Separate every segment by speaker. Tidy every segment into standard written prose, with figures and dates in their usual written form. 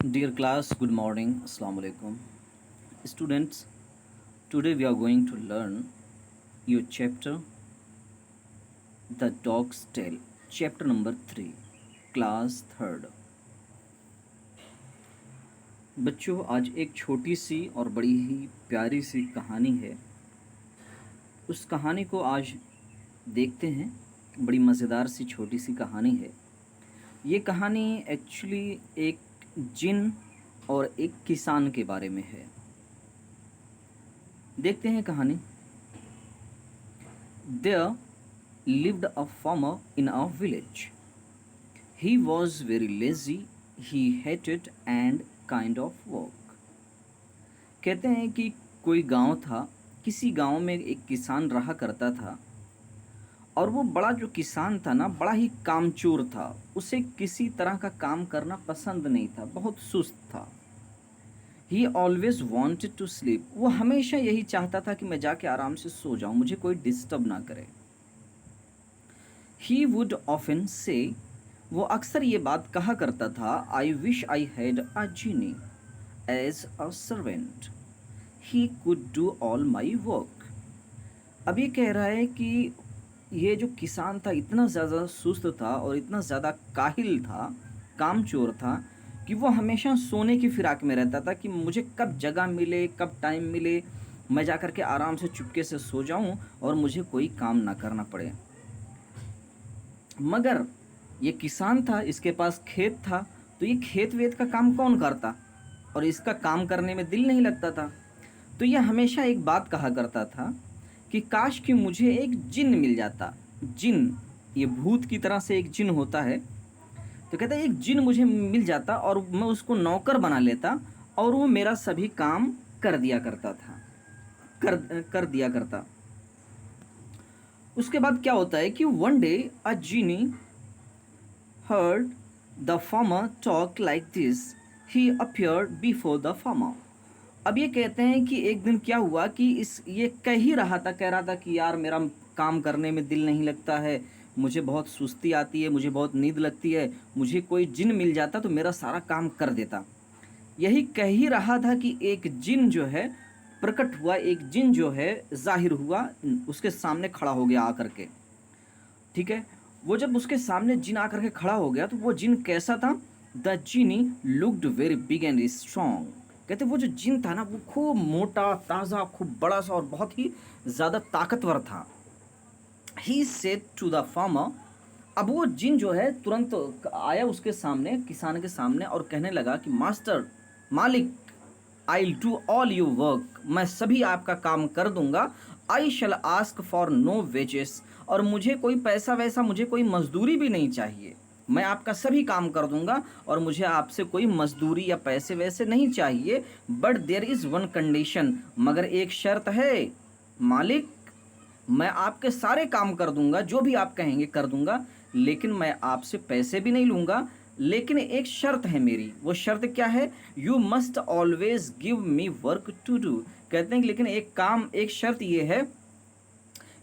Speaker 1: Dear class, good morning. Assalamu alaikum. Students, today we are going to learn your chapter The Dog's Tale, chapter number 3, class 3rd. बच्चों, आज एक छोटी सी और बड़ी ही प्यारी सी कहानी है। उस कहानी को आज देखते हैं। बड़ी मज़ेदार सी छोटी सी कहानी है। ये कहानी एक्चुअली एक जिन और एक किसान के बारे में है। देखते हैं कहानी। There lived a farmer in a village. He was very lazy, he hated and kind of work. कहते हैं कि कोई गांव था, किसी गांव में एक किसान रहा करता था और वो बड़ा जो किसान था ना, बड़ा ही कामचोर था। उसे किसी तरह का काम करना पसंद नहीं था, बहुत सुस्त था। He always wanted to sleep. वो हमेशा यही चाहता था कि मैं जाके आराम से सो जाऊं, मुझे कोई डिस्टर्ब ना करे। He would often say, वो अक्सर ये बात कहा करता था, I wish I had a genie as a servant. He could do all my work. अब ये कह रहा है कि ये जो किसान था इतना ज़्यादा सुस्त था और इतना ज़्यादा काहिल था, कामचोर था कि वो हमेशा सोने की फिराक में रहता था कि मुझे कब जगह मिले, कब टाइम मिले, मैं जा कर के आराम से चुपके से सो जाऊं और मुझे कोई काम ना करना पड़े। मगर ये किसान था, इसके पास खेत था, तो ये खेत वेत का काम कौन करता, और इसका काम करने में दिल नहीं लगता था। तो ये हमेशा एक बात कहा करता था कि काश कि मुझे एक जिन मिल जाता। जिन, ये भूत की तरह से एक जिन होता है। तो कहता है एक जिन मुझे मिल जाता और मैं उसको नौकर बना लेता और वो मेरा सभी काम कर दिया करता था, कर दिया करता। उसके बाद क्या होता है कि one day a genie heard the farmer talk like this, he appeared before the farmer. अब ये कहते हैं कि एक दिन क्या हुआ कि ये कह रहा था कि यार मेरा काम करने में दिल नहीं लगता है, मुझे बहुत सुस्ती आती है, मुझे बहुत नींद लगती है, मुझे कोई जिन मिल जाता तो मेरा सारा काम कर देता। यही कह ही रहा था कि एक जिन जो है प्रकट हुआ, एक जिन जो है जाहिर हुआ, उसके सामने खड़ा हो गया आकर के। ठीक है, वो जब उसके सामने जिन आकर के खड़ा हो गया तो वो जिन कैसा था? The genie looked very big and strong. कहते वो जो जिन था ना, वो खूब मोटा ताज़ा, खूब बड़ा सा और बहुत ही ज़्यादा ताकतवर था। He said to the farmer, अब वो जिन जो है तुरंत आया उसके सामने, किसान के सामने, और कहने लगा कि मास्टर, मालिक, आई डू ऑल योर वर्क, मैं सभी आपका काम कर दूंगा। आई शैल आस्क फॉर नो वेजेस, और मुझे कोई पैसा वैसा, मुझे कोई मजदूरी भी नहीं चाहिए, मैं आपका सभी काम कर दूंगा और मुझे आपसे कोई मजदूरी या पैसे वैसे नहीं चाहिए। But there is one condition, मगर एक शर्त है मालिक, मैं आपके सारे काम कर दूंगा, जो भी आप कहेंगे कर दूंगा, लेकिन मैं आपसे पैसे भी नहीं लूँगा। लेकिन एक शर्त है मेरी। वो शर्त क्या है? You must always give me work to do. कहते हैं लेकिन एक शर्त ये है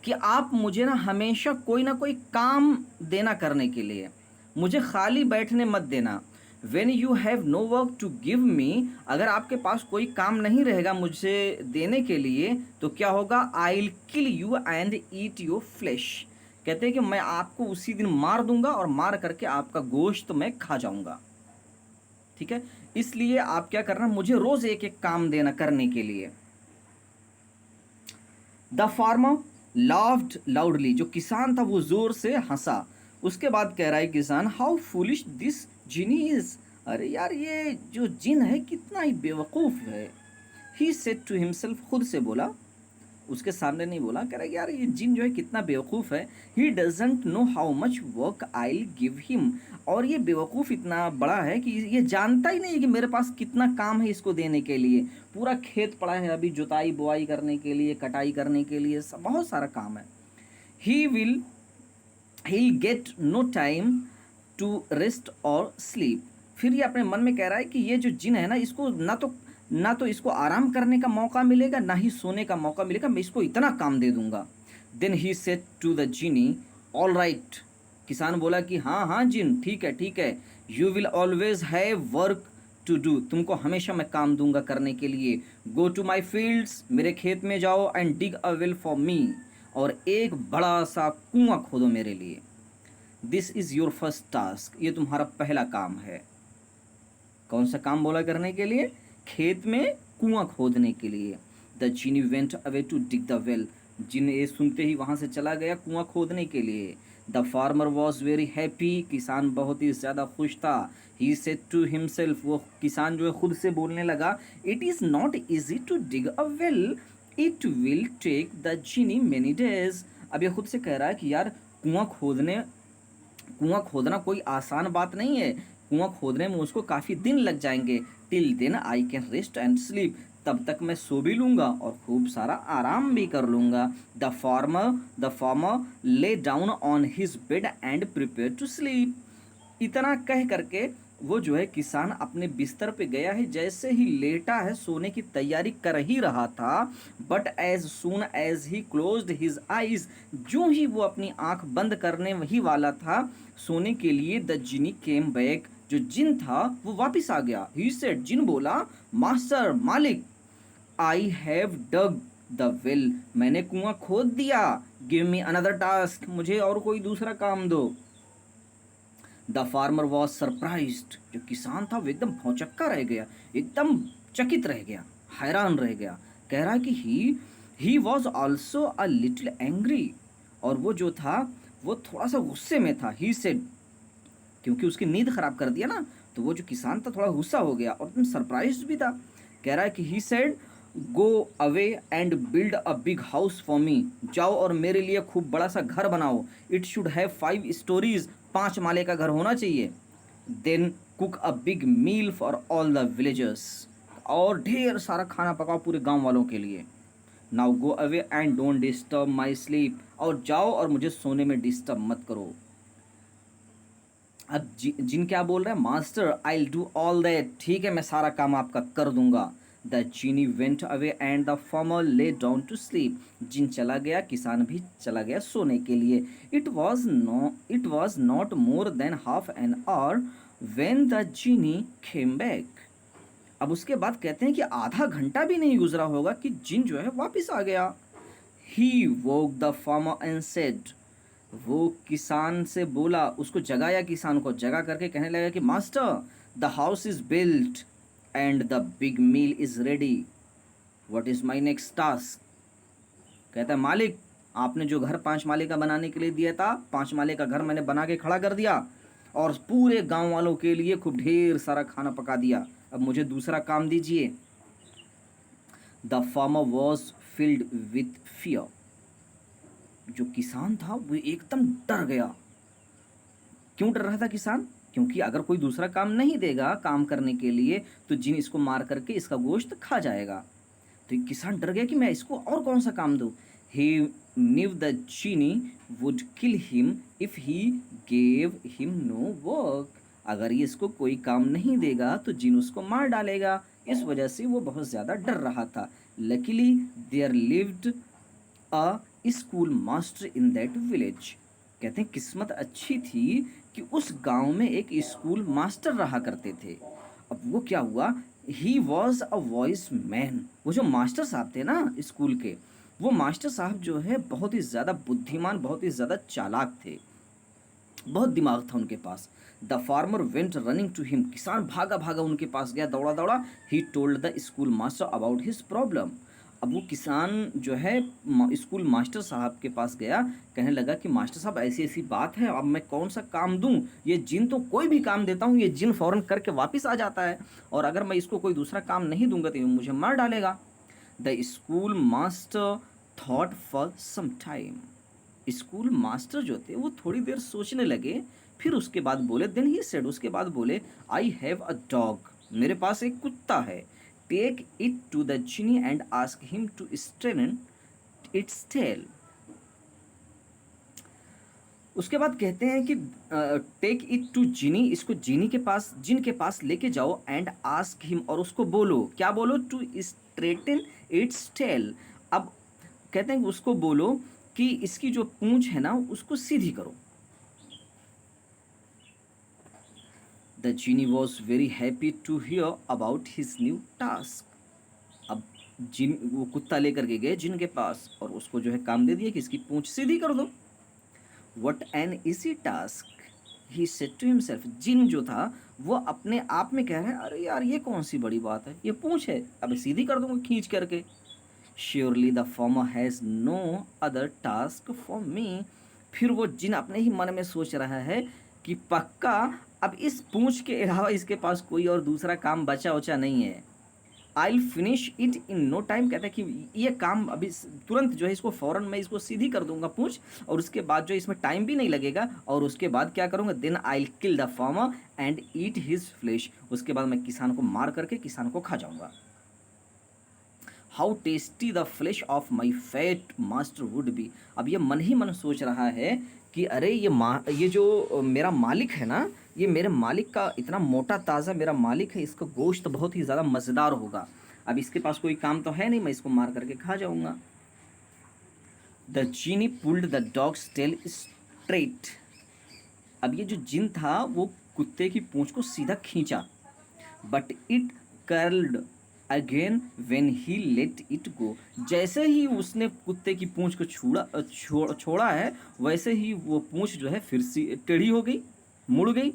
Speaker 1: कि आप मुझे हमेशा कोई ना कोई काम देना करने के लिए, मुझे खाली बैठने मत देना। When you have no work to give me, अगर आपके पास कोई काम नहीं रहेगा मुझे देने के लिए, तो क्या होगा? आई will kill you and eat your flash. कहते हैं कि मैं आपको उसी दिन मार दूंगा और मार करके आपका गोश्त मैं खा जाऊंगा। ठीक है, इसलिए आप क्या करना, मुझे रोज एक एक काम देना करने के लिए। द फार्मर लाफ्ड लाउडली, जो किसान था वो जोर से हंसा। उसके बाद कह रहा है किसान, how foolish this genie is, अरे यार ये जो जिन है कितना ही बेवकूफ़ है। ही सेड टू हिमसेल्फ, खुद से बोला, उसके सामने नहीं बोला। कह रहा है यार ये जिन जो है कितना बेवकूफ़ है। He doesn't know how much work I will give him, और ये बेवकूफ़ इतना बड़ा है कि ये जानता ही नहीं है कि मेरे पास कितना काम है इसको देने के लिए। पूरा खेत पड़ा है अभी जुताई बुआई करने के लिए, कटाई करने के लिए, बहुत सारा काम है। He will get no time to rest और स्लीप। फिर ये अपने मन में कह रहा है कि ये जो जिन है ना, इसको ना तो इसको आराम करने का मौका मिलेगा, ना ही सोने का मौका मिलेगा, मैं इसको इतना काम दे दूंगा। Then he said to the genie, all right. किसान बोला कि हाँ हाँ जिन, ठीक है ठीक है, you will always have work to do, तुमको हमेशा मैं काम दूंगा करने के लिए। गो टू माई फील्ड्स, मेरे खेत में जाओ, and dig a well for me, और एक बड़ा सा कुआं खोदो मेरे लिए। This is your first task, ये तुम्हारा पहला काम है। कौन सा काम बोला करने के लिए? खेत में कुआं खोदने के लिए। The genie went away to dig the well, जिन ये सुनते ही वहां से चला गया कुआं खोदने के लिए। The farmer was very happy, किसान बहुत ही ज़्यादा खुश था। ही सेड टू हिमसेल्फ, वो किसान जो है खुद से बोलने लगा, it is not easy to dig a well, it will take the genie many days. अब ये खुद से कह रहा है कि यार कुआं खोदना कोई आसान बात नहीं है, कुआं खोदने में उसको काफ़ी दिन लग जाएंगे। Till then I can rest and sleep, तब तक मैं सो भी लूँगा और खूब सारा आराम भी कर लूँगा। The farmer lay down on his bed and prepare to sleep. इतना कह करके वो जो है किसान अपने बिस्तर पे गया है, जैसे ही लेटा है सोने की तैयारी कर ही रहा था। But as soon as he closed his eyes, जो ही वो अपनी आंख बंद करने वही वाला था सोने के लिए, द जिनी केम बैक, जो जिन था वो वापिस आ गया। ही सेड, जिन बोला, मास्टर मालिक, I have dug the well, मैंने कुआं खोद दिया। गिव मी अनदर टास्क, मुझे और कोई दूसरा काम दो। द फार्मर वॉज सरप्राइज्ड, जो किसान था वो एकदम भौचक्का रह गया, एकदम चकित रह गया, हैरान रह गया। कह रहा कि he was also a little angry, और वो जो था वो थोड़ा सा गुस्से में था। ही सेड, क्योंकि उसकी नींद खराब कर दिया ना, तो वो जो किसान था थोड़ा गुस्सा हो गया और एकदम सरप्राइज भी था। कह रहा है कि he said, go away and build a big house for me, जाओ और मेरे लिए खूब बड़ा सा घर बनाओ। इट शुड हैव 5 स्टोरीज, 5 माले का घर होना चाहिए। Then cook a big meal for all the villagers, और ढेर सारा खाना पकाओ पूरे गांव वालों के लिए। Now go away and don't disturb my sleep, और जाओ और मुझे सोने में डिस्टर्ब मत करो। अब जिन क्या बोल रहा है, master I do all that, ठीक है मैं सारा काम आपका कर दूंगा। The genie went away and the farmer lay down to sleep, जिन चला गया, किसान भी चला गया सोने के लिए। It was not more than half an hour when the genie came back. अब उसके बाद कहते हैं कि आधा घंटा भी नहीं गुजरा होगा कि जिन जो है वापिस आ गया। ही वोक द फार्मर एंड सेड, वो किसान से बोला, उसको जगाया, किसान को जगा करके कहने लगा कि master, the house is built and the big meal is ready, what is my next task. कहता है, मालिक आपने जो घर 5 माले का बनाने के लिए दिया था, 5 माले का घर मैंने बना के खड़ा कर दिया और पूरे गांव वालों के लिए खूब ढेर सारा खाना पका दिया, अब मुझे दूसरा काम दीजिए। The farmer was filled with fear, जो किसान था वो एकदम डर गया। क्यों डर रहा था किसान? क्योंकि अगर कोई दूसरा काम नहीं देगा काम करने के लिए तो जिन इसको मार करके इसका गोश्त खा जाएगा। तो ये किसान डर गया कि मैं इसको और कौन सा काम दूं। He knew the genie would kill him if he gave him no work, अगर ये इसको कोई काम नहीं देगा तो जिन उसको मार डालेगा। इस वजह से वो बहुत ज़्यादा डर रहा था। Luckily there lived a school master in that village, कहते हैं किस्मत अच्छी थी कि उस गांव में एक स्कूल मास्टर रहा करते थे। अब वो क्या हुआ, he was a voice man, वो जो मास्टर साहब थे ना स्कूल के, वो मास्टर साहब जो है बहुत ही ज़्यादा बुद्धिमान, बहुत ही ज़्यादा चालाक थे, बहुत दिमाग था उनके पास। The farmer went running to him, किसान भागा भागा उनके पास गया, दौड़ा दौड़ा। He told the school master about his problem, अब वो किसान जो है स्कूल मास्टर साहब के पास गया, कहने लगा कि मास्टर साहब ऐसी ऐसी बात है, अब मैं कौन सा काम दूं, ये जिन तो कोई भी काम देता हूँ ये जिन फौरन करके वापस आ जाता है, और अगर मैं इसको कोई दूसरा काम नहीं दूंगा तो ये मुझे मार डालेगा। The school master thought for some time, school master जो थे वो थोड़ी देर सोचने लगे, फिर उसके बाद बोले, देन ही सेड, उसके बाद बोले, आई हैव अ डॉग, मेरे पास एक कुत्ता है। Take it to the genie and ask him to straighten its tail. उसके बाद कहते हैं कि टेक इट टू जिनी, इसको जिनी के पास, जिन के पास लेके जाओ, एंड आस्क हिम, और उसको बोलो, क्या बोलो, टू स्ट्रेटन इट्स टेल। अब कहते हैं कि उसको बोलो कि इसकी जो पूंछ है ना उसको सीधी करो। The genie was very happy to hear about his new task. अब जिन वो कुत्ता लेकर के गए जिन के पास और उसको जो है काम दे दिया कि इसकी पूंछ सीधी कर दो। What an easy task he said to himself. जिन जो था वो अपने आप में कह रहा है, अरे यार ये कौन सी बड़ी बात है, ये पूंछ है, अब सीधी कर दूंगा खींच करके। Surely the farmer has no other task for me. फिर वो जिन अपने ही मन में सोच रहा है कि पक्का अब इस पूंछ के अलावा इसके पास कोई और दूसरा काम बचा उचा नहीं है। I will finish it in no time. कहता है कि ये काम अभी तुरंत जो है इसको फ़ौरन मैं इसको सीधी कर दूंगा पूंछ, और उसके बाद जो इसमें टाइम भी नहीं लगेगा, और उसके बाद क्या करूंगा, then I will kill the farmer and eat his flesh. उसके बाद मैं किसान को मार करके किसान को खा जाऊंगा। How tasty the flash of my fat master would be. अब ये मन ही मन सोच रहा है कि अरे ये जो मेरा मालिक है ना, ये मेरे मालिक का इतना मोटा ताज़ा मेरा मालिक है, इसका गोश्त बहुत ही ज़्यादा मज़ेदार होगा। अब इसके पास कोई काम तो है नहीं, मैं इसको मार करके खा जाऊंगा। The genie pulled the dog's tail straight. अब ये जो जिन था वो कुत्ते की पूंछ को सीधा खींचा, but it curled again when he let it go. जैसे ही उसने कुत्ते की पूंछ को छोड़ा है, वैसे ही वो पूंछ जो है फिर से टेढ़ी हो गई, मुड़ गई।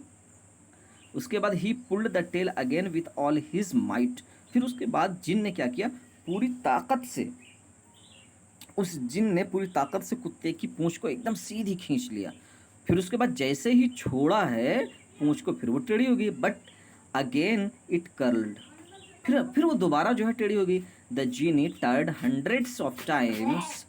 Speaker 1: उसके बाद he pulled the tail again with all his might. फिर उसके बाद जिन ने क्या किया, पूरी ताकत से, उस जिन ने पूरी ताकत से कुत्ते की पूंछ को एकदम सीधी खींच लिया। फिर उसके बाद जैसे ही छोड़ा है पूंछ को, फिर वो टेढ़ी हो गई, बट अगेन इट कर्ल्ड। फिर वो दोबारा जो है टेढ़ी हो गई। The genie tried hundreds of times